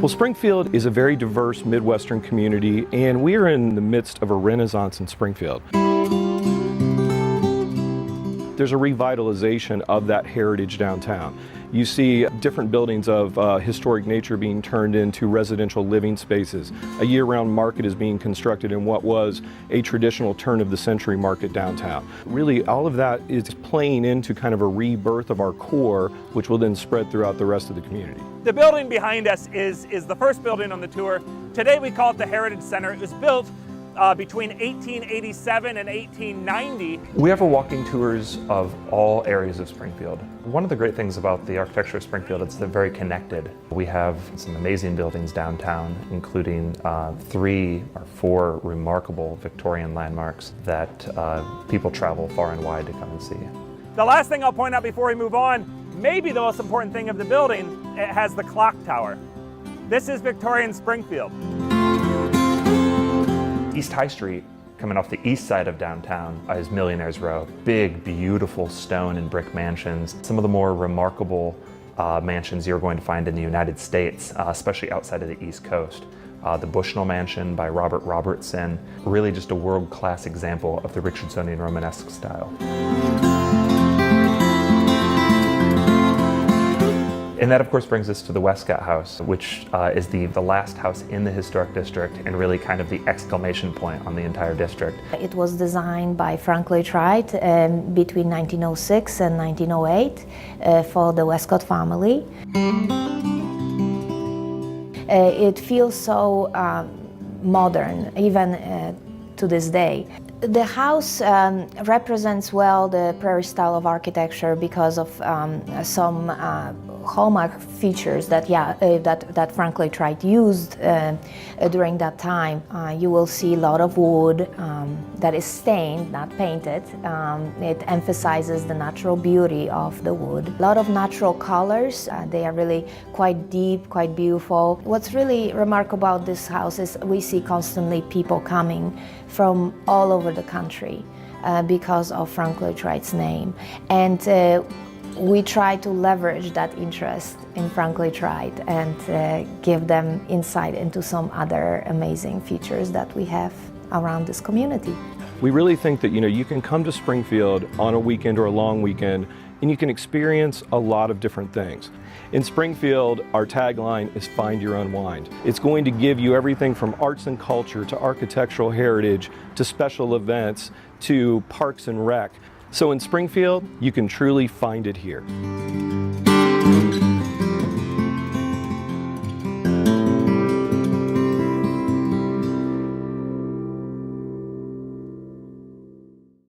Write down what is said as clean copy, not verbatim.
Well, Springfield is a very diverse Midwestern community, and we are in the midst of a renaissance in Springfield. There's a revitalization of that heritage downtown. You see different buildings of historic nature being turned into residential living spaces. A year-round market is being constructed in what was a traditional turn-of-the-century market downtown. Really, all of that is playing into kind of a rebirth of our core, which will then spread throughout the rest of the community. The building behind us is the first building on the tour. Today we call it the Heritage Center. It was built between 1887 and 1890. We offer walking tours of all areas of Springfield. One of the great things about the architecture of Springfield is they're very connected. We have some amazing buildings downtown, including 3 or 4 remarkable Victorian landmarks that people travel far and wide to come and see. The last thing I'll point out before we move on, maybe the most important thing of the building, it has the clock tower. This is Victorian Springfield. East High Street, coming off the east side of downtown, is Millionaire's Row. Big, beautiful stone and brick mansions. Some of the more remarkable mansions you're going to find in the United States, especially outside of the East Coast. The Bushnell Mansion by Robert Robertson, really just a world-class example of the Richardsonian Romanesque style. And that, of course, brings us to the Westcott House, which is the last house in the historic district and really kind of the exclamation point on the entire district. It was designed by Frank Lloyd Wright between 1906 and 1908 for the Westcott family. It feels so modern, even to this day. The house represents well the prairie style of architecture because of some hallmark features that that Frank Lloyd Wright used during that time. You will see a lot of wood that is stained, not painted. It emphasizes the natural beauty of the wood. A lot of natural colors. They are really quite deep, quite beautiful. What's really remarkable about this house is we see constantly people coming from all over the country because of Frank Lloyd Wright's name. And we try to leverage that interest in Frank Lloyd Wright and give them insight into some other amazing features that we have around this community. We really think that you can come to Springfield on a weekend or a long weekend and you can experience a lot of different things. In Springfield, our tagline is Find Your Unwind. It's going to give you everything from arts and culture to architectural heritage to special events to parks and rec. So in Springfield, you can truly find it here.